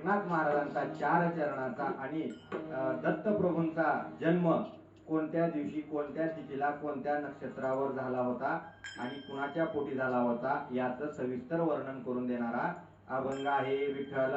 एकनाथ महाराजांचा 4 चरणाचा आणि दत्तप्रभूंचा जन्म कोणत्या दिवशी, कोणत्या तिथीला, कोणत्या नक्षत्रावर झाला होता आणि कुणाच्या पोटी झाला होता याचं सविस्तर वर्णन करून देणारा अभंग आहे. विठ्ठल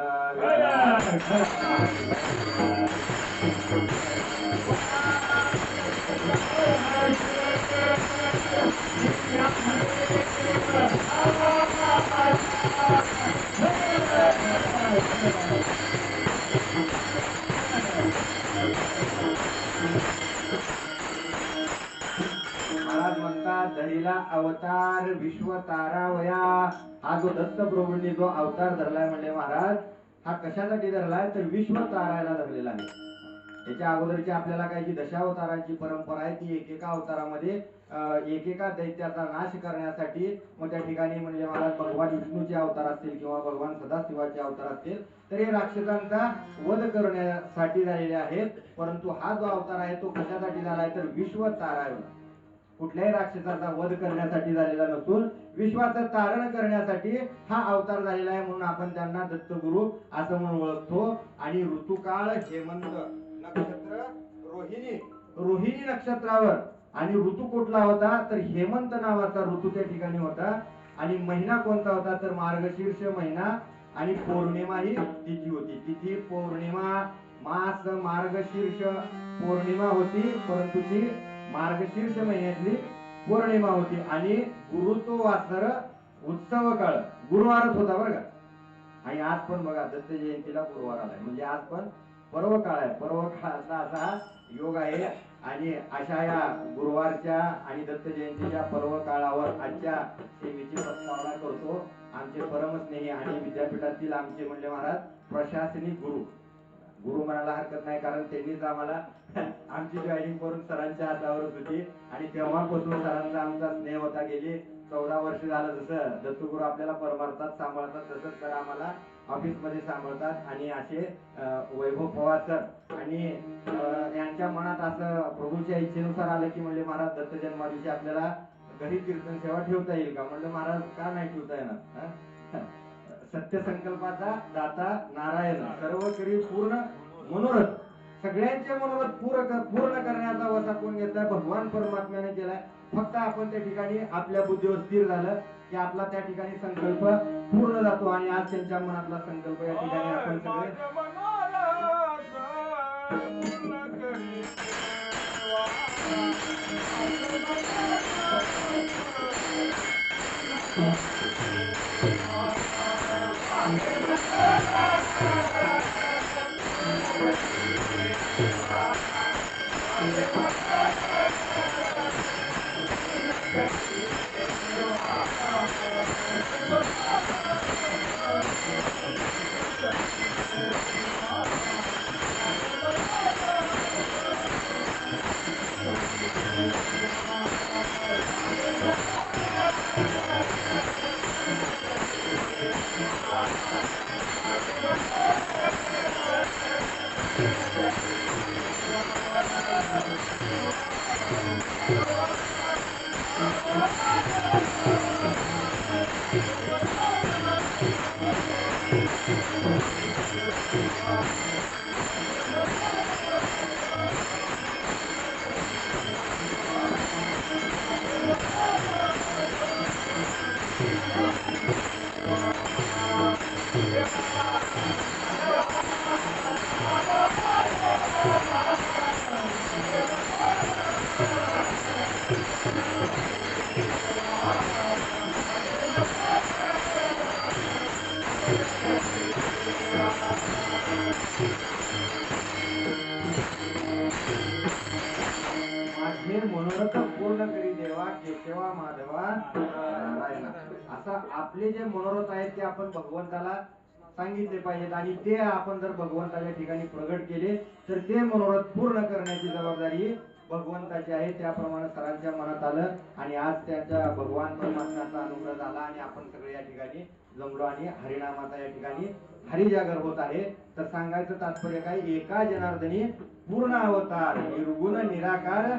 महाराज म्हणतात धरीला अवतार विश्व तारावया. हा जो दत्तप्रभूंनी जो अवतार धरलाय म्हणले महाराज, हा कशासाठी धरलाय तर विश्व तारायला धरलेला आहे. त्याच्या अगोदरची आपल्याला काही जी दशावतारांची परंपरा आहे ती एकेका अवतारामध्ये एकेका दैत्याचा नाश करण्यासाठी, मग त्या ठिकाणी म्हणजे महाराज भगवान विष्णूचे अवतार असतील किंवा भगवान सदाशिवाचे अवतार असतील तर हे राक्षसांचा वध करण्यासाठी झालेले आहेत. परंतु हा जो अवतार आहे तो कशासाठी झालाय तर विश्व तारायला, कुठल्याही राक्षसाचा वध करण्यासाठी झालेला नसून विश्वाचं तारण करण्यासाठी हा अवतार झालेला आहे. म्हणून आपण त्यांना दत्तगुरु असं म्हणून ओळखतो. आणि ऋतुकाळ हेमंत नक्षत्र रोहिणी नक्षत्रावर, आणि ऋतू कुठला होता तर हेमंत नावाचा ऋतू त्या ठिकाणी होता. आणि महिना कोणता होता तर मार्गशीर्ष महिना, आणि पौर्णिमा ही तिथी होती. तिथी पौर्णिमा, मास मार्गशीर्ष पौर्णिमा होती, परंतु ती मार्गशीर्ष महिन्यातली पौर्णिमा होती. आणि गुरुत्व वासर उत्सव काळ गुरुवारच होता बरं का. आणि आज पण बघा दत्त जयंतीला गुरुवार आलाय, म्हणजे आज पण पर्व काळ आहे. पर्व काळाचा असा योग आहे. आणि अशा या गुरुवारच्या आणि दत्त जयंतीच्या पर्व काळावर आजच्या सेवेची प्रस्तावना करतो आमचे परमस्नेही आणि विद्यापीठातील आमचे म्हणले महाराज प्रशासनिक गुरु म्हणायला हरकत नाही, कारण त्यांनीच आम्हाला आमची जॉईनिंग करून सरांच्या हातावरच होती. आणि तेव्हापासून सरांचा आमचा स्नेह होता. गेली 14 वर्ष झालं. जसं दत्तगुरु आपल्याला परमार्थात सांभाळतात तसंच सर आम्हाला ऑफिस मध्ये सांभाळतात. आणि असे वैभव पवार सर आणि यांच्या मनात असं प्रभूच्या इच्छेनुसार आलं की म्हणले महाराज दत्त जन्मा दिवशी आपल्याला घरी कीर्तन सेवा ठेवता येईल का. म्हणलं महाराज का नाही ठेवता येणार. सत्य संकल्पाचा दाता नारायण, सर्व करी पूर्ण मनोरथ, सगळ्यांचे मनोरथ पूर्ण करण्याचा वसा कोण घेतलाय भगवान परमात्म्याने केलाय. फक्त आपण त्या ठिकाणी आपल्या बुद्धीवर स्थिर झालं की आपला त्या ठिकाणी संकल्प पूर्ण जातो. आणि आज त्यांच्या मनातला संकल्प या ठिकाणी आपण सगळे मनोरथ पूर्ण करी देवा केशवा माधवा नारायणा. असा आपले जे मनोरथ आहेत ते आपण भगवंताला सांगितले पाहिजेत. आणि ते आपण जर भगवंताच्या ठिकाणी प्रगट केले तर ते मनोरथ पूर्ण करण्याची जबाबदारी भगवंताची आहे. त्याप्रमाणे सरांच्या मनात आलं आणि आज त्याच्या भगवान परमात्म्याचा अनुग्रह झाला आणि आपण सगळे या ठिकाणी जमलो आणि हरिनामाचा या ठिकाणी हरिजागर होत आहे. तर सांगायचं तात्पर्य काय, एका जनार्दनी पूर्ण अवतार निर्गुण निराकार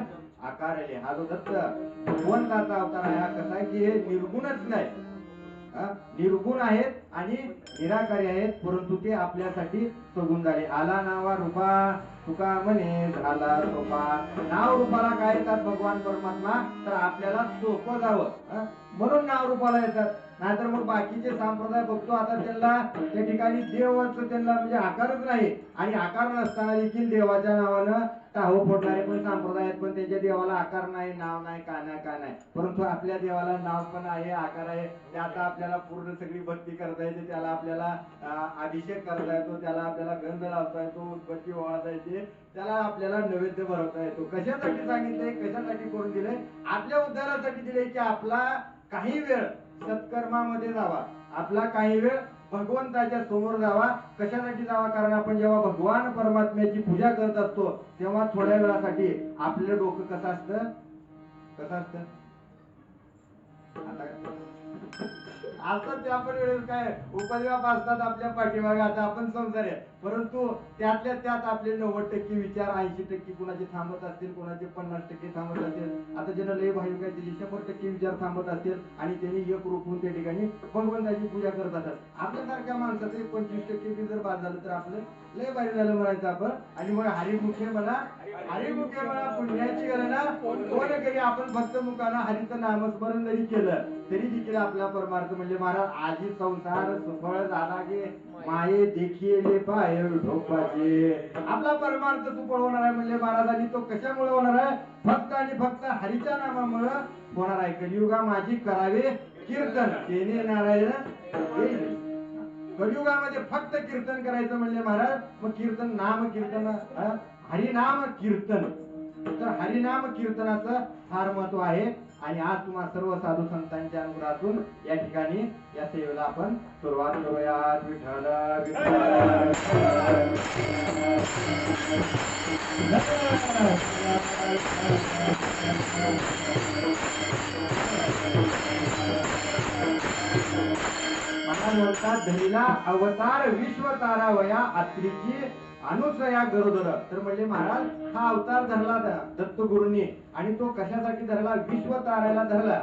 आकारले. हा जो दत्त भगवंताचा अवतार आहे हा कसा आहे की हे निर्गुणच नाही, निर्गुण आहेत आणि निराकारी आहेत, परंतु ते आपल्यासाठी सगुण झाले. आला नावा रूपा तुका म्हणे झाला सोपा. नाव रूपाला काय येतात भगवान परमात्मा, तर आपल्याला सोपं जावं म्हणून नाव रूपाला येतात. नाहीतर मग बाकीचे संप्रदाय बघतो आता त्यांना त्या ठिकाणी देवाचं त्यांना म्हणजे आकारच नाही, आणि आकार नसताना देखील देवाच्या नावानं टाहो फोडणारे पण संप्रदाय आहेत, पण त्यांच्या देवाला आकार नाही, नाव नाही, का नाही. परंतु आपल्या देवाला नाव पण आहे, आकार आहे. ते आता आपल्याला पूर्ण सगळी भक्ती करता येते, त्याला आपल्याला अभिषेक करता येतो, त्याला आपल्याला गंध लावता येतो, उदबत्ती ओवाळता येते, त्याला आपल्याला नैवेद्य भरवता येतो. कशासाठी सांगितले, कशासाठी करून दिले, आपल्या उद्धारासाठी दिले, की आपला काही वेळ सत्कर्मामध्ये जावा, आपला काही वेळ भगवंताच्या समोर जावा. कशासाठी जावा, कारण आपण जेव्हा भगवान परमात्म्याची पूजा करत असतो तेव्हा थोड्या वेळासाठी आपलं डोकं कसं असतं आता त्या पण वेळेस काय उपद्व्याप असतात आपल्या पाठीमागे. आता आपण संसार आहे, परंतु त्यातल्या त्यात आपले 90% विचार, 80% कुणाचे थांबत असतील, कुणाचे 50% थांबत असतील. आता ज्यांना लय भाई काय त्याचे 100% विचार थांबत असतील, आणि त्यांनी एक रूपून त्या ठिकाणी भगवंताची पूजा करत असतात. आपल्यासारख्या माणसाचं 25% बी जर बाद झालं तर आपलं लय भारी झालं म्हणायचं आपण. आणि मग हरिमुखे म्हणा पुण्याची गणना कोण करी. आपण फक्त मुखानं हरीचं नामस्मरण जरी केलं तरी देखील आपला परमार्थ म्हणजे महाराज आजी संसार सुफळ झाला गे माये देखील पाय ढोपाचे. आपला परमार्थ सुफळ होणार आहे म्हणजे महाराजांनी तो कशामुळे होणार आहे, फक्त आणि फक्त हरीच्या नामामुळे होणार आहे. कलियुगा माझी करावे कीर्तन तेने नारायण. कलियुगामध्ये फक्त कीर्तन करायचं म्हणजे महाराज, मग कीर्तन नाम कीर्तन हरिनाम कीर्तन. तर हरिनाम कीर्तनाचं फार महत्व आहे. आणि आज तुम्हाला सर्व साधू संतांच्या अनुग्रहातून या ठिकाणी या सेवेला आपण सुरुवात करूया. विठ्ठल म्हणतात धनीला अवतार विश्व तारावया अत्रीची अनुसया गरोदर. तर म्हणजे महाराज हा अवतार धरला दत्तगुरूंनी, आणि तो कशासाठी धरला, विश्व तारायला धरला.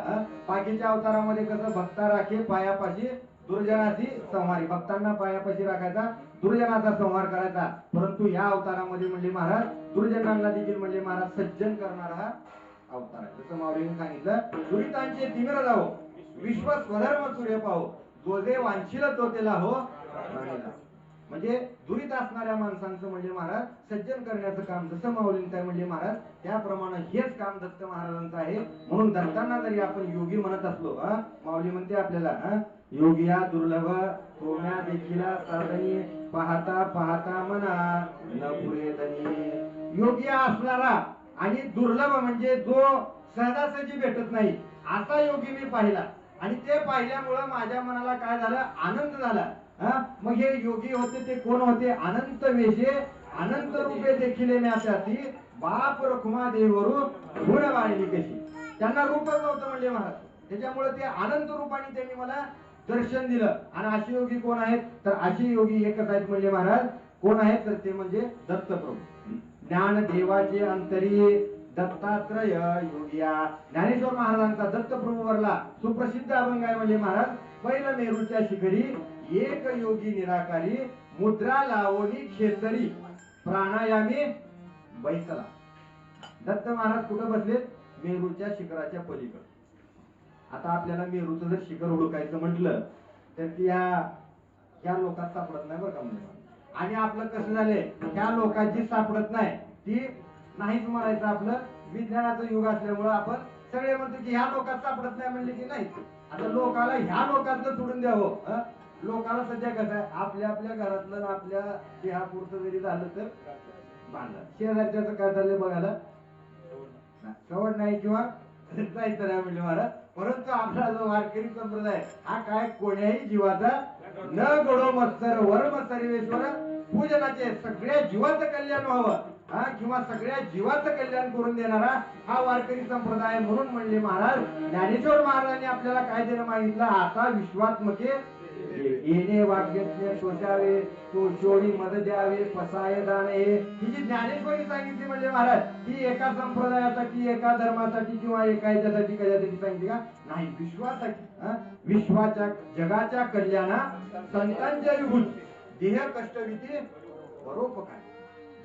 बाकीच्या अवतारामध्ये कसं भक्ता राखे पायापाशी दुर्जनाची संहारी, भक्तांना पायापाशी राखायचा, दुर्जनाचा संहार करायचा. परंतु या अवतारामध्ये म्हणजे महाराज दुर्जनांना देखील म्हणजे महाराज सज्जन करणारा हा अवतार आहे. जसं माऊलीने सांगितलं, दुरितांचे तिमिर जावो विश्व स्वधर्म सूर्य पाहो, जो जे वांछिल तो त्याला हो. म्हणजे दुरित असणाऱ्या माणसांचं म्हणजे महाराज सज्जन करण्याचं काम जसं माऊलींचं आहे म्हणजे महाराज, त्याप्रमाणे हेच काम दत्त महाराजांचं आहे. म्हणून दत्तांना जरी आपण योगी म्हणत असलो, माऊली म्हणते आपल्याला योगिया दुर्लभ होम्या देखील साधनी, पाहता पाहता मना न पुरे धनी. योगी असणारा आणि दुर्लभ म्हणजे जो सहजासहजी भेटत नाही असा योगी मी पाहिला, आणि ते पाहिल्यामुळं माझ्या मनाला काय झालं, आनंद झाला. मग हे योगी होते ते कोण होते, अनंत वेशे अनंत रूपे देखील म्यासाठी बाप रखुमा देवरू गुण वाहिली कशी. त्यांना रूपच नव्हतं म्हणजे महाराज, त्याच्यामुळे ते अनंत रूपाने त्यांनी मला दर्शन दिलं. आणि अशी योगी कोण आहेत, तर अशी योगी एकच आहेत म्हणजे महाराज. कोण आहेत, तर ते म्हणजे दत्तप्रभू. ज्ञान देवाचे अंतरी दत्तात्रय योगिया. ज्ञानेश्वर महाराजांचा दत्तप्रभूवरला सुप्रसिद्ध अभंग आहे म्हणजे महाराज, पहिलं मेरूच्या शिखरी एक योगी निराकारी, मुद्रा लावणी खेचरी प्राणायामी बैसला. दत्त महाराज कुठं बसलेत, मेरूच्या शिखराच्या पलीकडे. आता आपल्याला मेरूचं जर शिखर हुडकायचं म्हटलं तर त्या लोकात सापडत नाही बरं का म्हणजे. आणि आपलं कसं झालंय, त्या लोकांची सापडत नाही ती नाहीच म्हणायचं. आपलं विज्ञानाचं युग असल्यामुळं आपण सगळे म्हणतो की ह्या लोकात सापडत नाही म्हणले की नाही. आता लोकाला ह्या लोकातलं सोडून द्यावं. लोकाला सध्या कसं आहे, आपल्या आपल्या घरातलं आपल्या देहापुरतं जरी झालं तर बांधलं. शेजारच्याच काय झालं बघायला सवड नाही किंवा जायचं नाही म्हणजे महाराज. परंतु आपला जो वारकरी संप्रदाय हा काय कोण्याही जीवाचा न गडो मत्सर वर्म सर्वेश्वर पूजनाचे, सगळ्या जीवाचं कल्याण व्हावं किंवा सगळ्या जीवाचं कल्याण करून देणारा हा वारकरी संप्रदाय. म्हणून म्हणले महाराज ज्ञानेश्वर महाराजांनी आपल्याला काय देणं मागितलं, आता विश्वात्मके येणे वाक्यज्ञ शोषावे तो शोणी मद द्यावे पसाय दाणे ही जी ज्ञानेश्वरी सांगितली म्हणजे महाराज ती एका संप्रदायासाठी एका धर्मासाठी किंवा एका याच्यासाठी कशासाठी सांगितली का नाही, विश्वासाठी विश्वाच्या जगाच्या कल्याणा संतांच्या विभूती देह कष्टविती परोपकार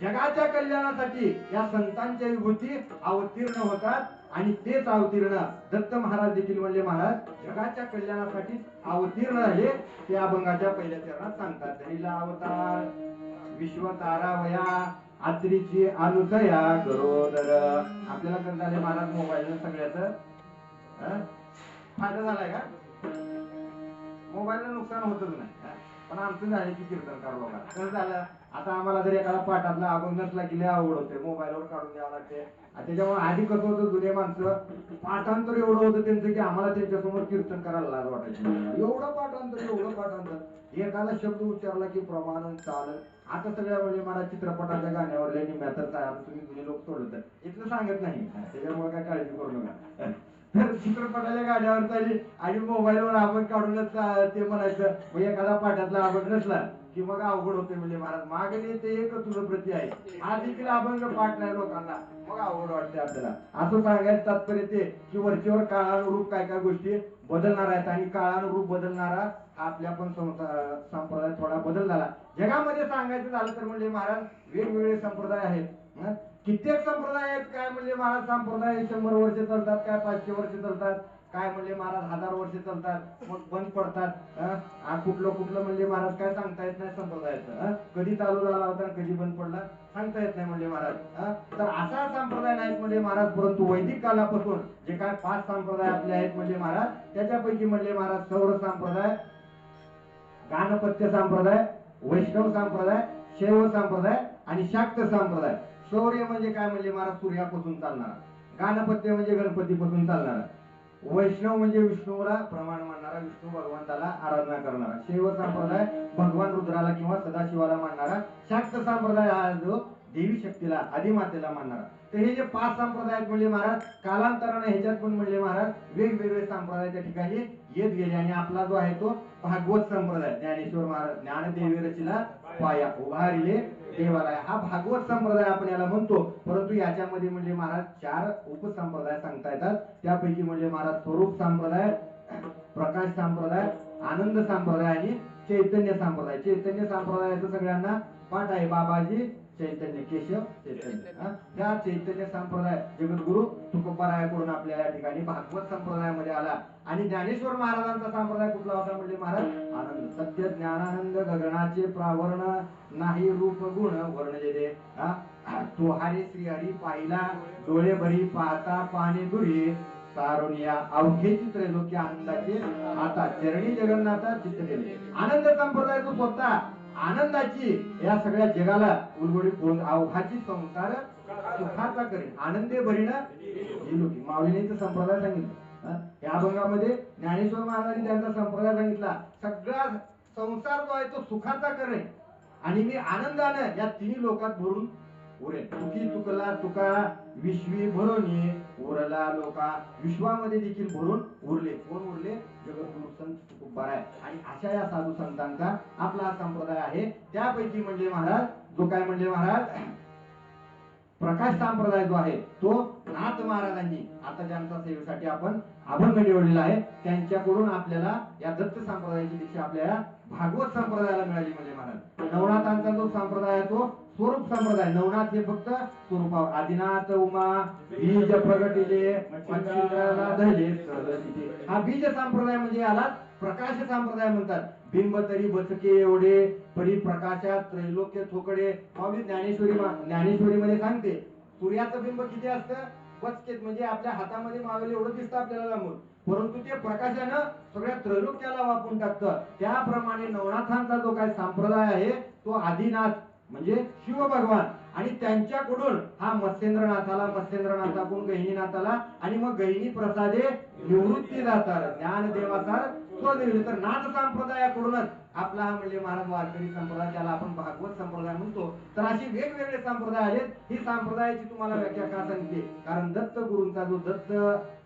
जगाच्या कल्याणासाठी या संतांच्या विभूती अवतीर्ण होतात आणि तेच अवतीर्ण दत्त महाराज देखील म्हणले महाराज जगाच्या कल्याणासाठी अवतीर्ण झाले ते अभंगाच्या पहिल्या चरणात सांगतात. धरीला अवतार विश्वतारावया आत्रीची अनुसया गरोदर. आपल्याला कसं झाले महाराज मोबाईल सगळ्याच फायदा झालाय का? मोबाईलला नुकसान होतच नाही पण आमचं झाले की कीर्तनकार लोकांना कसं झालं आता आम्हाला जर एखादा पाठातला अभंग नसला की लय आवड होते मोबाईलवर काढून द्यावं लागते. त्याच्यामुळे आधी कसं होतं जुने माणसं पाठांतर एवढं होतं त्यांचं की आम्हाला त्यांच्यासमोर कीर्तन करायला लाज वाटायची. एवढं पाठांतर एखादा शब्द उच्चारला की प्रमाण चाल. आता सगळ्या म्हणजे मला चित्रपटाच्या गाण्यावर निम्यातच आहे तुम्ही जुने लोक सोडलं तर इथलं सांगत नाही त्याच्यामुळे काय काळजी करू नका. तर चित्रपटाच्या गाण्यावर चालली आणि मोबाईलवर अभंग काढूनच ते म्हणायचं मग एखादा पाठातला अभंग नसला की मग अवघड होते म्हणजे महाराज मागणी ते एक तुझं प्रती आहे आज देखील अभंग पाठ नाही लोकांना मग अवघड वाटते आपल्याला. असं सांगायचं तात्पर्य ते की वरचेवर काळानुरूप काय काय गोष्टी बदलणार आहेत आणि काळानुरूप बदलणारा आपल्या पण संप्रदाय थोडा बदल झाला. जगामध्ये सांगायचं झालं तर म्हणजे महाराज वेगवेगळे संप्रदाय आहेत. कित्येक संप्रदाय आहेत काय म्हणजे महाराज संप्रदाय 100 वर्ष चालतात काय 500 वर्ष चालतात काय म्हणजे महाराज 1000 वर्ष चालतात मग बंद पडतात. कुठलं म्हणजे महाराज काय सांगता येत नाही संप्रदायाचं कधी चालू झाला होता कधी बंद पडला सांगता येत नाही म्हणजे महाराज. तर असा संप्रदाय नाहीत म्हणजे महाराज परंतु वैदिक कालापासून जे काय 5 संप्रदाय आपले आहेत म्हणजे महाराज त्याच्यापैकी म्हणजे महाराज सौर संप्रदाय गाणपत्य संप्रदाय वैष्णव संप्रदाय शैव संप्रदाय आणि शाक्त संप्रदाय. शौर्य म्हणजे काय म्हणजे महाराज सूर्यापासून चालणारा, गाणपत्य म्हणजे गणपतीपासून चालणारा, वैष्णव म्हणजे विष्णूला प्रमाण मानणारा विष्णू भगवंताला आराधना करणारा, शैव संप्रदाय भगवान रुद्राला किंवा सदाशिवाला मानणारा, शाक्त संप्रदाय हा जो देवी शक्तीला आदिमातेला मानणारा. तर हे जे 5 संप्रदाय आहेत म्हणजे महाराज कालांतराने ह्याच्यात पण म्हणजे महाराज वेगवेगळे संप्रदाय त्या ठिकाणी येत गेले आणि आपला जो आहे तो भागवत संप्रदाय ज्ञानेश्वर महाराज ज्ञानदेवी रचिला पाया उभारिले देवालय हा भागवत संप्रदाय आपण याला म्हणतो. परंतु याच्यामध्ये म्हणजे महाराज 4 उपसंप्रदाय सांगता येतात. त्यापैकी म्हणजे महाराज स्वरूप संप्रदाय, प्रकाश संप्रदाय, आनंद संप्रदाय आणि चैतन्य संप्रदाय. चैतन्य संप्रदायाचं सगळ्यांना पाठ आहे बाबाजी चैतन्य केशव चैतन्य. त्या चैतन्य संप्रदाय जगद्गुरु तुकोबारायाकडून आपल्या या ठिकाणी भागवत संप्रदायामध्ये आला. आणि ज्ञानेश्वर महाराजांचा संप्रदाय कुठला होता म्हणजे महाराज आनंद सत्य ज्ञानानंद गगनाचे प्रावरण नाही रूप गुण वर्णले दे. तो हरी श्री हरी पाहिला डोळे भरी पाहता पाणी दुरी सारोनिया अवघे त्रैलोक्य आनंदाचे आता चरणी जगन्नाथा चित्त केले. आनंद संप्रदाय तो स्वतः आनंदाची या सगळ्या जगाला उलगडी करून अवघाची संसार सुखाचा करेल आनंदे भरीन लोकी. माऊलीने संप्रदाय सांगितलं या अभंगामध्ये ज्ञानेश्वर महाराजांनी त्यांचा संप्रदाय सांगितला. सगळा संसार जो आहे तो सुखाचा करेल आणि मी आनंदानं या 3 लोकात भरून उरेल. तुकी तुकला तुका विश्वी भरोनी उरला लोका. विश्वामध्ये देखील भरून उरले. कोण उरले? जगद्गुरु संत तुकोबाराय. आणि अशा या साधू संतांचा आपला हा संप्रदाय आहे. त्यापैकी म्हणजे महाराज जो काय म्हणजे महाराज प्रकाश संप्रदाय जो आहे तो नाथ महाराजांनी आता ज्यांचा सेवेसाठी आपण अभंग निवडलेला आहे त्यांच्याकडून आपल्याला या दत्त संप्रदायाची दीक्षा आपल्याला भागवत संप्रदायाला मिळाली म्हणजे महाराज. नवनाथांचा जो संप्रदाय आहे तो स्वरूप संप्रदाय. नवनाथ हे फक्त स्वरूपावर आदिनाथ उमा बीज प्रगटिले मच्छिंद्राला धरले सहजिते. हा बीज संप्रदाय म्हणजे याला प्रकाश संप्रदाय म्हणतात. बिंब तरी बचके एवढे परी प्रकाशात त्रैलोक्य थोकडे. ज्ञानेश्वरी मध्ये सांगते सूर्याचं बिंब किती असतं बचकेत म्हणजे आपल्या हातामध्ये मावले एवढं दिसतं आपल्याला लांबून परंतु ते प्रकाशानं सगळ्या त्रैलोक्याला वापून टाकतं. त्याप्रमाणे नवनाथांचा जो काय संप्रदाय आहे तो आदिनाथ म्हणजे शिव भगवान आणि त्यांच्याकडून हा मत्स्येंद्रनाथाला मत्स्येंद्रनाथाकडून गहिनीनाथाला आणि मग गहिनी प्रसादे निवृत्ती जातात ज्ञानदेवासार स्वदेवी. तर नाथ संप्रदायाकडूनच आपला हा म्हणजे महाराज वारकरी संप्रदाय त्याला आपण भागवत संप्रदाय म्हणतो. तर अशी वेगवेगळे संप्रदाय आहेत. ही संप्रदायाची तुम्हाला व्याख्या का सांगितली कारण दत्त गुरूंचा जो दत्त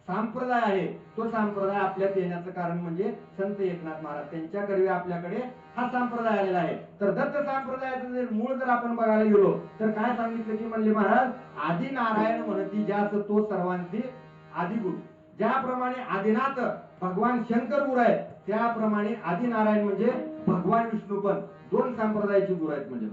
संप्रदाय आहे, तो संप्रदाय आपल्यात येण्याचं कारण म्हणजे संत एकनाथ महाराज त्यांच्या करवी आपल्याकडे हा संप्रदाय आलेला आहे. तर दत्त संप्रदायाचं जर मूळ जर आपण बघायला गेलो तर काय सांगितलं की म्हणले महाराज, आदि नारायण म्हणती ज्यास तो सर्वांची आदिगुरु. ज्याप्रमाणे आदिनाथ भगवान शंकर गुरु आहेत, त्याप्रमाणे आदि नारायण म्हणजे भगवान विष्णू पण दोन संप्रदायाचे गुरु आहेत. म्हणजे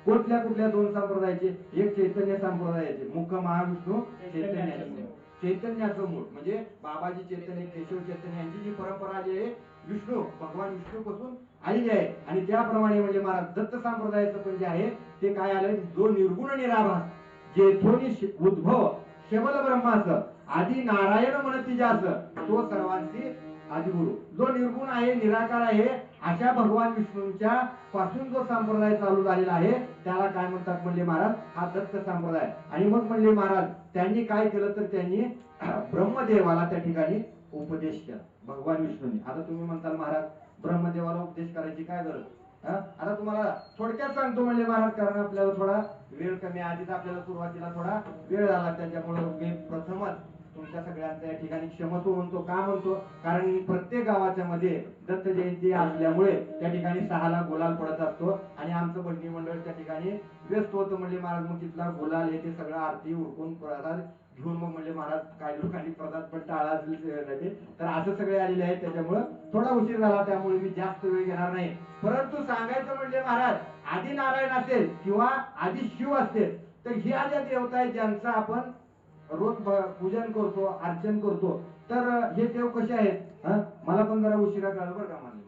कुठल्या कुठल्या दोन संप्रदायाचे? एक चैतन्य संप्रदायाचे, मुख महाविष्णू चैतन्याचे, चैतन्याचं मूळ म्हणजे बाबाजी चैतन्य, केशव चैतन्य यांची जी परंपरा आली आहे विष्णू भगवान विष्णू पासून आलेली आहे. आणि त्याप्रमाणे म्हणजे महाराज दत्त संप्रदायाचं पण जे आहे ते काय आलंय, जो निर्गुण निराभास जेथोनी उद्भव केवल ब्रह्माचं आदि नारायण म्हणती ज्यास तो सर्वांची आदिगुरु. जो निर्गुण आहे, निराकार आहे, अशा भगवान विष्णूंच्या पासून जो संप्रदाय चालू झालेला आहे त्याला काय म्हणतात म्हणले महाराज, हा दत्त संप्रदाय. आणि मग म्हणले महाराज त्यांनी काय केलं तर त्यांनी ब्रह्मदेवाला त्या ठिकाणी उपदेश केला भगवान विष्णूंनी. आता तुम्ही म्हणताल महाराज ब्रह्मदेवाला उपदेश करायची काय गरज? आता तुम्हाला थोडक्यात सांगतो म्हणजे महाराज, कारण आपल्याला थोडा वेळ कमी, आधीच आपल्याला सुरुवातीला थोडा वेळ झाला, त्याच्यामुळे मी प्रथमच तुमच्या सगळ्यांच्या या ठिकाणी क्षमस्व म्हणतो. का म्हणतो? कारण प्रत्येक गावाच्या मध्ये दत्त जयंती असल्यामुळे त्या ठिकाणी 6ला गुलाल पडत असतो आणि आमचं भजनी मंडळ त्या ठिकाणी व्यस्त होतं. म्हणजे महाराज मग तिथला गुलाल हे ते सगळं आरती उरकून प्रसाद घेऊन मग म्हणजे महाराज काही लोकांनी प्रसाद पण टाळा तर असं सगळे आलेले आहेत, त्याच्यामुळे थोडा उशीर झाला, त्यामुळे मी जास्त वेळ घेणार नाही. परंतु सांगायचं म्हणजे महाराज, आदि नारायण असेल किंवा आदि शिव असेल तर ह्या ज्या देवता आहेत ज्यांचं आपण रोज पूजन करतो, अर्चन करतो, तर हे देव कसे आहेत? मला पण जरा उशिरा कळलं बरं का. माझे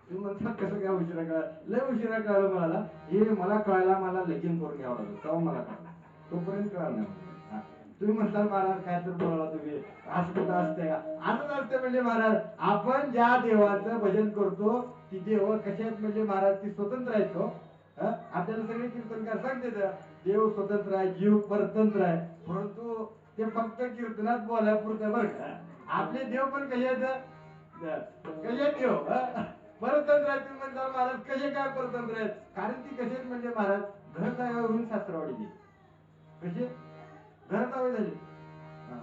तुम्ही म्हणतात कसं काय उशिरा कळलं? लय उशिरा कळलं मला. हे मला कळायला मला लगीन करून घ्यावं लागलं तेव्हा मला कळलं, तोपर्यंत कळलं नाही. तुम्ही म्हणताल महाराज काय तर बोला तुम्ही, असं कुठं असतंय का? असंच असतं म्हणजे महाराज, आपण ज्या देवाचं भजन करतो ती देव कशी आहेत म्हणजे महाराज, ती स्वतंत्र आहेत. तो आपल्याला सगळे कीर्तनकार सांगते देव स्वतंत्र आहे, जीव परतंत्र आहे, परंतु ते फक्त कीर्तनात बोलापुरतं बरं का. आपले देव पण कसे आहेत? कसे देव परतंत्र आहेत. तुम्ही म्हणताल महाराज कसे काय परतंत्र आहेत? कारण ती कसे आहेत म्हणजे महाराज, घरदाव्यावरून सासरवाडी कसे घर जावे झाले.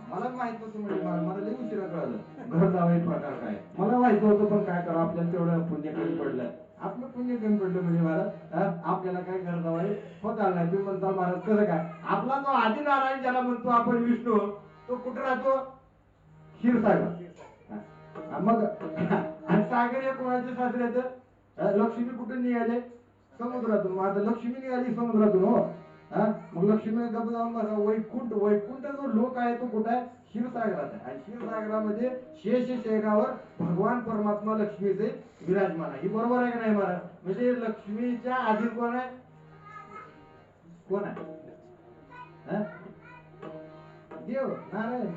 मला माहित नव्हतं म्हणजे मला लई उशिरा कळलं घर जावे प्रकार काय. मला माहित होतं पण काय करा, आपल्याला तेवढं पुण्य कमी पडलं, आपलं पुण्य कमी पडलं म्हणजे महाराज आपल्याला काय घर जावं होत आलं नाही. तुम्ही म्हणताल महाराज कसं काय? आपला जो आदि नारायण ज्याला म्हणतो आपण विष्णू, तो कुठं राहतो? क्षीरसागर. मग आणि सागर हे कोणाचे सासरे आहेत? लक्ष्मी कुठून निघाले? समुद्रातून. मग आता लक्ष्मी निघाली समुद्रातून. हो मग लक्ष्मी गप जाऊन बघा, वैकुंठ, वैकुंठ जो लोक आहे तो कुठे आहे? क्षीरसागरात आहे. आणि क्षीरसागरामध्ये शेष शेगावर भगवान परमात्मा लक्ष्मीचे विराजमान आहे. ही बरोबर आहे का नाही महाराज? म्हणजे लक्ष्मीच्या आधी कोण आहे? कोण आहे? देव नारायण.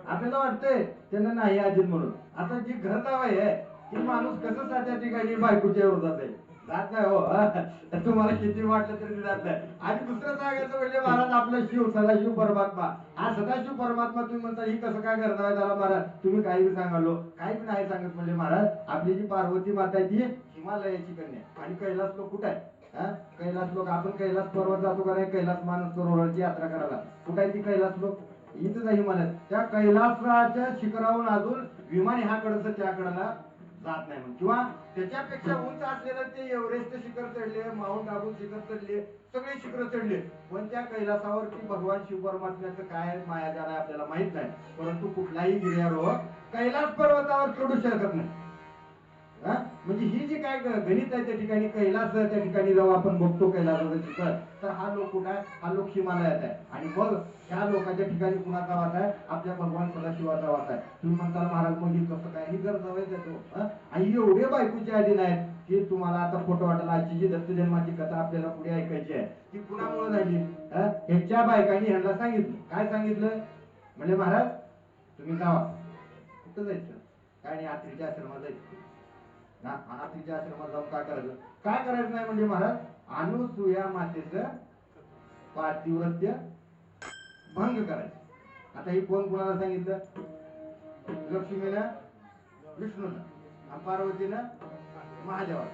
आपल्याला वाटतंय त्यांना नाही आजीत म्हणून. आता जी घर जाव आहे ती माणूस कसं त्या ठिकाणी बायकोच्या विरोधात आहे, जात नाही. हो तुम्हाला किती वाटलं तरी जात नाही. आणि दुसरं सांगायचं म्हणजे महाराज आपला शिव सदाशिव परमात्मा, हा सदाशिव परमात्मा तुम्ही म्हणता ही कसं काय करता त्याला महाराज? तुम्ही काही बी सांगालो, काही बी नाही सांगत म्हणजे महाराज. आपली जी पार्वती माता आहे ती हिमालयाची कन्या. आणि कैलास लोक कुठे आहे? कैलास लोक, आपण कैलास पर्वत जातो का नाही? कैलास मानस सरोवराची यात्रा करायला कुठे आहे ती? कैलास लोक इथंच आहे हिमालयात. त्या कैलासाच्या शिखरावरून अजून विमान ह्याकडचं त्याकडला जात नाही म्हणून, किंवा त्याच्यापेक्षा उंच असलेलं ते एव्हरेस्ट शिखर चढले, माउंट आबू शिखर चढले, सगळे शिखर चढले, पण त्या कैलासावरती भगवान शिव परमात्म्याचं काय मायाजाल आहे आपल्याला माहित नाही. परंतु कुठलाही गिर्यारोहक कैलास पर्वतावर चढू शकत नाही. म्हणजे ही जी काय गणित आहे त्या ठिकाणी, कैलास त्या ठिकाणी जेव्हा आपण बघतो कैलासाचं शिखर, तर हा लोक कुठं आहे? हा लोक हिमालयात आहे. आणि मग ह्या लोकांच्या ठिकाणी कुणाचा वास आहे? आपल्या भगवान सदाशिवाचा वास आहे. तुम्ही म्हणताल महाराज मग ही कसं काय? ही घर जवळ देतो. आणि एवढे बायकोचे अधीन आहेत की तुम्हाला आता खोटं वाटेल. आजची जी दत्त जन्माची कथा आपल्याला पुढे ऐकायची आहे ती कुणामुळे झाली? ह्याच्या बायकांनी ह्यांना सांगितलं. काय सांगितलं म्हणजे महाराज तुम्ही जावा. कुठं जायचं? काय नाही, आत्रीच्या आश्रमात जायचं. अनाथीच्या आश्रमात जाऊन काय करायचं? काय करायचं नाही म्हणजे महाराज, अनुसूया मातेचं पातिव्रत्य भंग करायचं. आता ही कोण कुणाला सांगितलं? लक्ष्मीनं विष्णूनं, पार्वतीनं महादेवाला.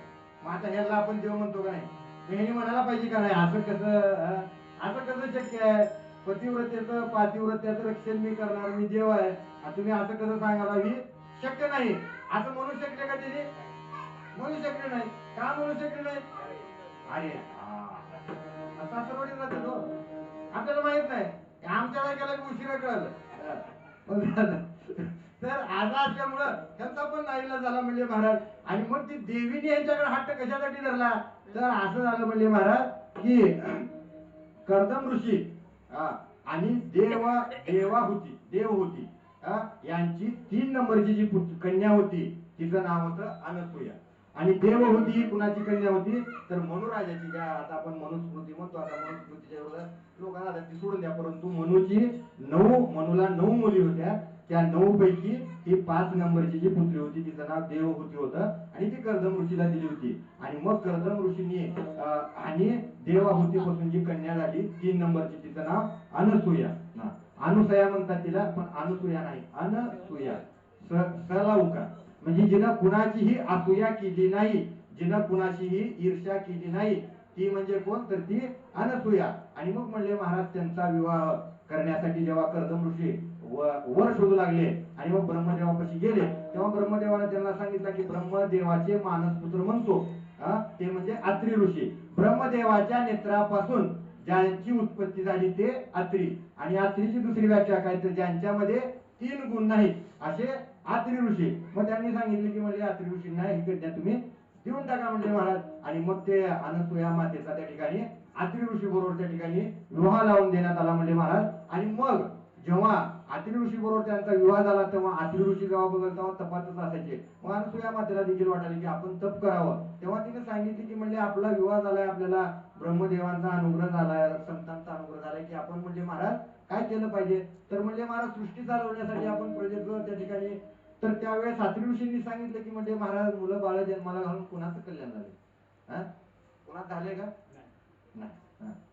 मग आता ह्याला आपण देव म्हणतो का नाही? ह्यानी म्हणायला पाहिजे का नाही असं कसं? असं कसं शक्य आहे? पतिव्रतेचं पातिव्रत्याचं रक्षण मी करणार, मी देव आहे. आणि तुम्ही असं कसं सांगायला, ही शक्य नाही असं म्हणू शकले का तिने? म्हणू शकले नाही. का म्हणू शकले नाही? अरे असा सरवडीत राहते तो, आपल्याला माहित नाही. आमच्याला गेला की उशिरा कळलं. तर आज असल्यामुळं त्यांचा पण नाईला झाला म्हणजे महाराज. आणि मग ती देवीने यांच्याकडे हट्ट कशासाठी धरला? तर असं झालं म्हणजे महाराज की कर्दम ऋषी आणि देव होती यांची 3 नंबरची जी कन्या होती तिचं नाव होतं अनसूया. आणि देव होती ही कुणाची कन्या होती? तर मनुराजाची. ज्या आता आपण मनुस्मृती म्हणतो, आता मनुस्मृतीच्या विरोधात लोकांना ती सोडून द्या, परंतु मनुला 9 मुली होत्या. त्या 9 पैकी ही 5 नंबरची जी पुत्री होती तिचं नाव देवहूती होतं आणि ती कर्दम ऋषीला दिली होती. आणि मग कर्दम ऋषींनी आणि देवाहुती पासून जी कन्या झाली 3 नंबरची तिचं नाव अनसूया. अनुसया म्हणतात तिला, पण अनसूया नाही, अनसूया. सला उकार म्हणजे जिनं कुणाचीही असूया केली नाही, जिनं कुणाशीही ईर्ष्या केली नाही, ती म्हणजे कोण? तर ती अनसूया. आणि मग म्हणले महाराज त्यांचा विवाह करण्यासाठी जेव्हा कर्दम ऋषी वर शोधू लागले आणि मग ब्रह्मदेवापाशी गेले, तेव्हा ब्रह्मदेवाने त्यांना सांगितलं की ब्रह्मदेवाचे मानसपुत्र म्हणतो ते म्हणजे अत्री ऋषी. ब्रह्मदेवाच्या नेत्रापासून ज्यांची उत्पत्ती झाली ते अत्री. आणि अत्रीची दुसरी व्याख्या काय? तर ज्यांच्यामध्ये 3 गुण नाहीत असे अत्री ऋषी. मग त्यांनी सांगितले की म्हणजे अत्री ऋषींना ही कन्या तुम्ही देऊन टाका म्हणजे महाराज. आणि मग ते अनसूया मातेचा त्या ठिकाणी अत्री ऋषी बरोबर त्या ठिकाणी विवाह लावून देण्यात आला म्हणजे महाराज. आणि मग जेव्हा अत्री ऋषी बरोबर त्यांचा विवाह झाला तेव्हा अत्री ऋषी जेव्हा बघल तेव्हा तपातच असायचे. मग अनसूया मातेला देखील वाटायला की आपण तप करावं. तेव्हा तिने सांगितले की म्हणजे आपला विवाह झालाय, आपल्याला ब्रह्मदेवांचा अनुग्रह झालाय, संतांचा अनुग्रह झालाय, की आपण म्हणजे महाराज काय केलं पाहिजे? तर म्हणजे महाराज सृष्टी चालवण्यासाठी आपण प्रजेचं त्या ठिकाणी. तर त्यावेळेस अत्री ऋषींनी सांगितलं की म्हणजे महाराज मुलं बाळ जन्माला घालून कुणाचं कल्याण झाले? कुणाच झाले का? नाही.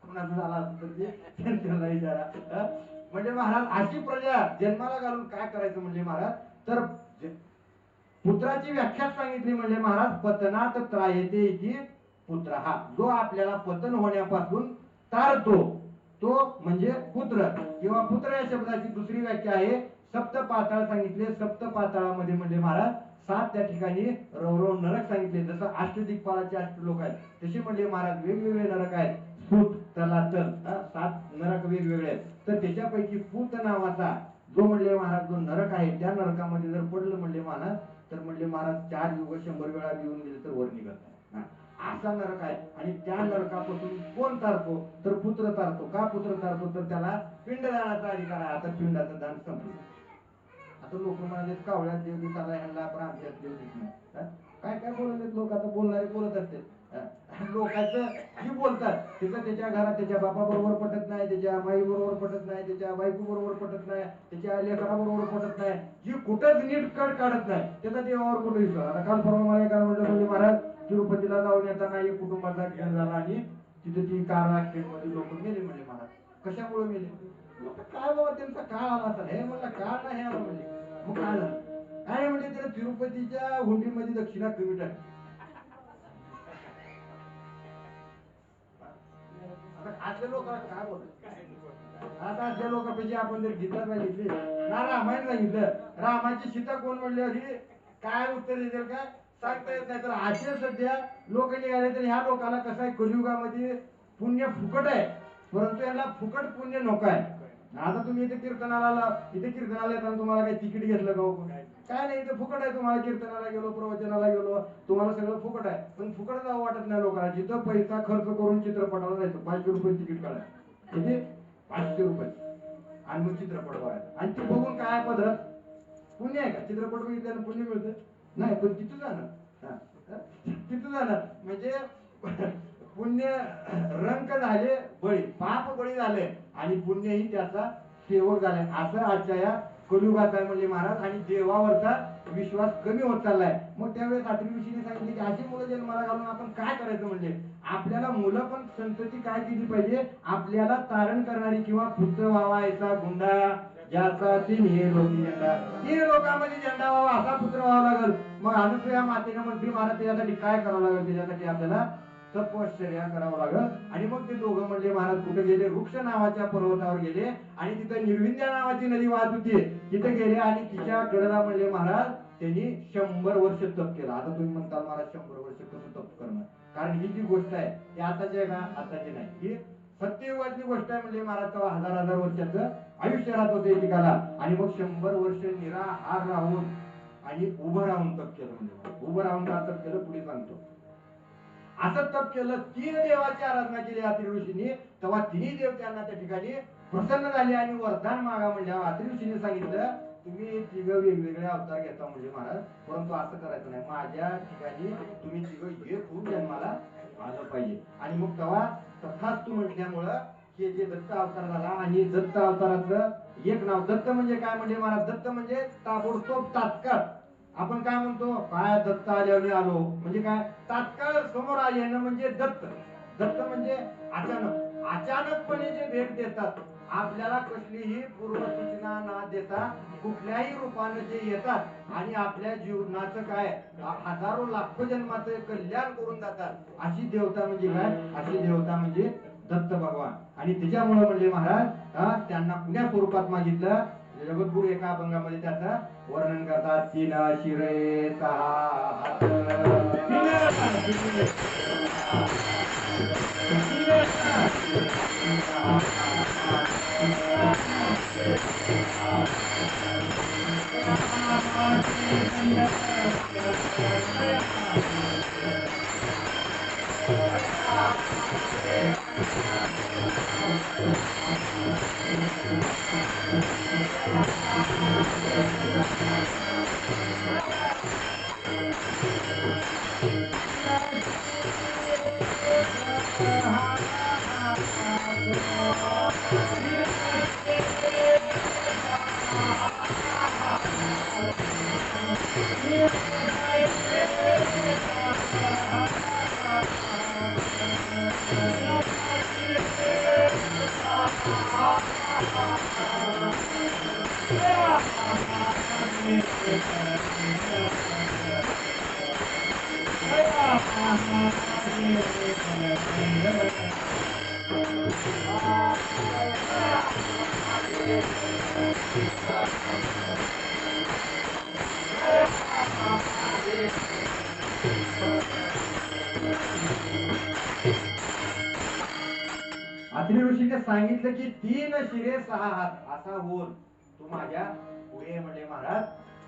कुणाचं झाला असं तर ते त्याला विचारा. म्हणजे महाराज अशी प्रजा जन्माला घालून काय करायचं म्हणजे महाराज? तर पुत्राची व्याख्या सांगितली म्हणजे महाराज पतनात त्रायते इति पुत्र. हा जो आपल्याला पतन होण्यापासून तारतो तो म्हणजे पुत्र. किंवा पुत्र या शब्दाची दुसरी व्याख्या आहे सप्त पाताळ सांगितले. सप्त पाताळामध्ये म्हणजे महाराज 7 त्या ठिकाणी रवरव नरक सांगितले. जसं अष्टदिक्पालाचे 8 लोक आहेत तसे म्हणजे महाराज वेगवेगळे नरक आहेत. पूत तलातल 7 नरक वेगवेगळे आहेत. तर त्याच्यापैकी पूत नावाचा जो म्हणले महाराज जो नरक आहे त्या नरकामध्ये जर पडलं म्हणले महाराज तर म्हणले महाराज 4 युग 100 वेळा येऊन गेले तर वर निघत नाही. असा नरक आहे. आणि त्या नरकापासून कोण तारतो? तर पुत्र तारतो. का पुत्र तारतो? तर त्याला पिंडदानाचा अधिकार आहे. आता पिंडाचं दान संपलं. आता लोक म्हणाले कावळ्यात देव दिसाला ह्यांना आपण आमच्यात देव दिस नाही. काय काय बोलले लोक? आता बोलणारे बोलत असते. लोकांचं जी बोलतात तिथं त्याच्या घरात त्याच्या बापा बरोबर पटत नाही, त्याच्या माई बरोबर पटत नाही, त्याच्या बायको बरोबर पटत नाही, त्याच्या लेकरा बरोबर पटत नाही, जी कुठंच नीट कट काढत नाही त्याचा देवावर कुठे विश्वास. आता काल परवा मला एका म्हटलं म्हणजे महाराज तिरुपतीला जाऊन येताना एक कुटुंबाचा ऍक्सिडेंट झाला आणि तिथे ती कार ऍक्सिडेंट मध्ये लोक मेले म्हणजे महाराज. कशामुळे मेले? काय बाबा त्यांचा काळ आला असेल. हे म्हणलं काळ नाही आला म्हणजे मग काय झालं? काय म्हणजे त्याला तिरुपतीच्या हुंडीमध्ये दक्षिणा कमी टाकली. आजच्या लोकांना काय बोलत? आता आजच्या लोकांपैकी आपण जर गीता सांगितली ना रामायण सांगितलं, रामाची सीता कोण म्हणली होती काय उत्तर देतील काय सांगता येत नाही. तर असे सध्या लोक निघाले. तर ह्या लोकांना कसं आहे कलियुगामध्ये पुण्य फुकट आहे परंतु यांना फुकट पुण्य नको आहे. आता तुम्ही इथे कीर्तनाला येताना तुम्हाला काही तिकीट घेतलं का? काय नाही, इथे फुकट आहे. तुम्हाला कीर्तनाला गेलो प्रवचनाला गेलो तुम्हाला सगळं फुकट आहे. पण फुकट जावं वाटत नाही लोकांना. जिथं पैसा खर्च करून चित्रपटाला जायचं 500 रुपये तिकीट काढायचं. किती? 500 रुपये. आणि मग चित्रपट बघायचा. आणि ते बघून काय पदरात पुण्य आहे का? चित्रपट बघितल्यानं पुण्य मिळतं नाही. पण तिथं जाणार तिथं जाणार म्हणजे पुण्य रंक झाले बळी, पाप बळी झाले आणि पुण्यही त्याचा सेवक झालाय. असं आजच्या या कलियुगात आहे म्हणजे महाराज. आणि देवावरचा विश्वास कमी होत चाललाय. मग त्यावेळेस अत्री ऋषीने सांगितले की अशी मुलं जन्माला घालून आपण काय करायचं? म्हणजे आपल्याला मुलं पण संतती काय केली पाहिजे? आपल्याला तारण करणारी किंवा पुत्र व्हावा याचा गुंडा ज्याचा 3 लोकी झेंडा 3 लोकांमध्ये झेंडा व्हावा असा पुत्र व्हावा लागल. मग अनुसूया मातेने म्हटली महाराज त्याच्यासाठी काय करावं लागेल? त्याच्यासाठी आपल्याला तपश्चर्या करावं लागलं. आणि मग ते दोघं म्हणले महाराज कुठे गेले? वृक्ष नावाच्या पर्वतावर गेले आणि तिथं निर्विंध्या नावाची नदी वाहत होती, तिथे गेले आणि तिच्या कडेला म्हणले महाराज त्यांनी 100 वर्ष तप केलं. आता तुम्ही म्हणता महाराज 100 वर्ष कसं तप करणार? कारण ही जी गोष्ट आहे ती आताची आहे का? आताची नाही, ही सत्ययुगातली गोष्ट आहे. म्हणजे महाराज तेव्हा हजार हजार वर्षाचं आयुष्य राहत होते एकेकाला. आणि मग 100 वर्ष निराहार राहून आणि उभं राहून तप केलं. म्हणजे उभं राहून का तप केलं पुढे सांगतो. असं तप केलं, 3 देवाची आराधना केली अत्रि ऋषींनी. तेव्हा तिन्ही देव त्यांना त्या ठिकाणी प्रसन्न झाले आणि वरदान मागा म्हणल्यावर अत्रि ऋषींनी सांगितलं तुम्ही तिघ वेगवेगळे अवतार घेता म्हणजे महाराज, परंतु असं करायचं नाही, माझ्या ठिकाणी तुम्ही तिघ एक होऊन जन्माला आलं पाहिजे. आणि मग तेव्हा तथास्तु म्हटल्यामुळं हे जे दत्त अवतार झाला. आणि दत्त अवताराचं एक नाव दत्त म्हणजे काय म्हणजे महाराज? दत्त म्हणजे ताबडतोब, तात्काळ. आपण काय म्हणतो? काय दत्त आल्याने आलो म्हणजे काय? तात्काळ समोर आले म्हणजे दत्त. दत्त म्हणजे अचानक, अचानकपणे जे भेट देतात, आपल्याला कसलीही पूर्वसूचना न देता कुठल्याही रूपाने जे येतात आणि आपल्या जीवनाचं काय हजारो लाखो जन्माचं कल्याण करून जातात, अशी देवता म्हणजे काय? अशी देवता म्हणजे दत्त भगवान. आणि त्याच्यामुळे म्हणजे महाराज त्यांना कुण्या स्वरूपात मागितलं? जगद्गुरु एका अभंगामध्ये त्याचं वर्णन करतात. 3 शिरे 6 हात. अत्रि ऋषीने सांगितलं की 3 शिरे 6 हात असा होऊन तू माझ्या पुढे म्हणले महाराज.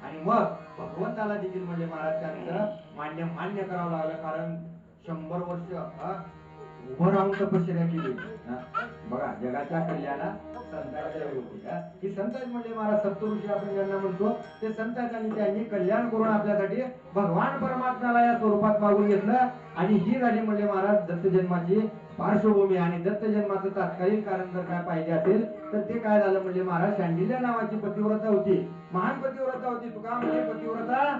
आणि मग भगवंताला देखील म्हणले महाराज त्यांचं मान्य करावं लागलं. कारण 100 वर्ष उभं राहून तपश्चर्या केली. बघा जगाच्या कल्याणा संतांच्या होती. ही संत म्हणजे महाराज सप्तऋषी आपण ज्यांना म्हणतो ते संत आहेत. आणि त्यांनी कल्याण करून आपल्यासाठी भगवान परमात्म्याला या स्वरूपात मागून घेतलं. आणि ही झाली म्हणजे महाराज दत्त जन्माची पार्श्वभूमी. आणि दत्त जन्माचं तात्कालिक कारण जर काय पाहिजे असेल तर ते काय झालं म्हणजे महाराज शांडिल्य नावाची पतिव्रता होती, महान पतिव्रता होती. तुका म्हणजे पतिव्रता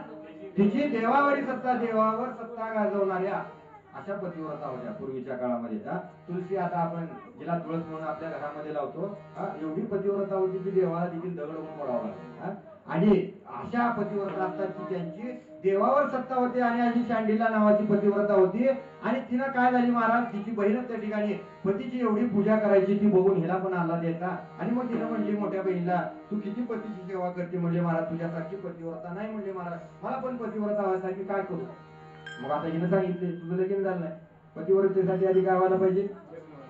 तिची देवावरी सत्ता, देवावर सत्ता गाजवणाऱ्या अशा पतिव्रता होत्या पूर्वीच्या काळामध्ये. तुलसी आता आपण जिला तुळस म्हणून आपल्या घरामध्ये लावतो, एवढी पतिव्रता होती की देवाला देखील दगड होऊन पडावं लागलं. आणि अशा पतिव्रता असतात की त्यांची देवावर सत्ता होती. आणि अशी शांडिला नावाची पतिव्रता होती. आणि तिनं काय झाली महाराज, तिची बहीण त्या ठिकाणी पतीची एवढी पूजा करायची ती बघून हिला पण आल्हाद यायचा. आणि मग तिनं म्हणली मोठ्या बहिणीला तू किती पतीची सेवा करते म्हणजे महाराज, तुझ्यासारखी पतिव्रता नाही म्हणजे महाराज, मला पण पतिव्रता व्हायचा मी काय करू? मग आता हिनं सांगितले तुझं लगीन झालं नाही, पतिव्रतेसाठी आधी काय व्हायला पाहिजे?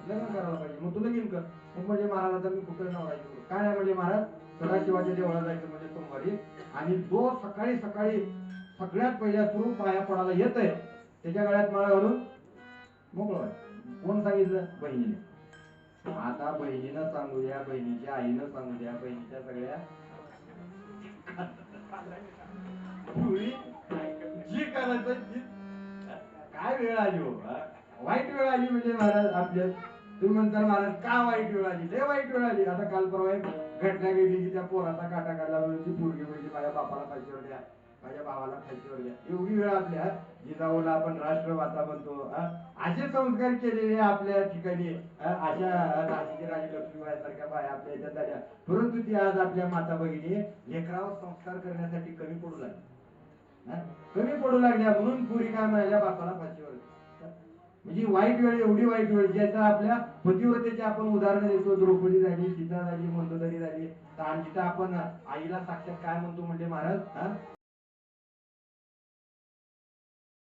लग्न करायला पाहिजे. मग तू लगीन कर. मग म्हणजे महाराज आता मी कुठे नवरायचं काय नाही म्हणजे महाराज, सदाशिवाच्या देवळात जायचं म्हणजे सोमवारी. आणि जो सकाळी सकाळी सगळ्यात पहिल्या सुरू पाया पडायला येत आहे त्याच्या गळ्यात माळा घालून मोकळं. कोण सांगितलं? बहिणीने. आता बहिणीनं सांगू द्या, बहिणीच्या आईनं सांगू द्या, बहिणीच्या सगळ्या जी करायचं ती काय वेळ आली हो, वाईट वेळ आली म्हणजे महाराज आपल्या. तुम्ही म्हणता महाराज का वाईट वेळ आली? लय वाईट वेळ आली. आता काल परवा घटना घडली की त्या पोराचा काटा काढला म्हणून ती पोरगी म्हणजे माझ्या बापाला फाशीवर द्या, माझ्या भावाला फाशीवर द्या. एवढी वेळ आपल्या जिजाऊला आपण राष्ट्रमाता म्हणतो. असे संस्कार केलेले आपल्या ठिकाणी अशा झाशीची राणी लक्ष्मीबाई सारख्या बाया आपल्या याच्यात झाल्या. परंतु ती आज आपल्या माता भगिनी लेकरावर संस्कार करण्यासाठी कमी पडू लागली, कमी पडू लागल्या. म्हणून पुरी काय म्हणाल्या बापाला फाशीवर. म्हणजे वाईट वेळ, एवढी वाईट वेळ ज्याचा आपल्या पतिव्रतेची आपण उदाहरणं देतो. द्रौपदी झाली, सीता झाली, मंदोदरी झाली. आणि जिथं आपण आईला साक्षात काय म्हणतो म्हणजे महाराज,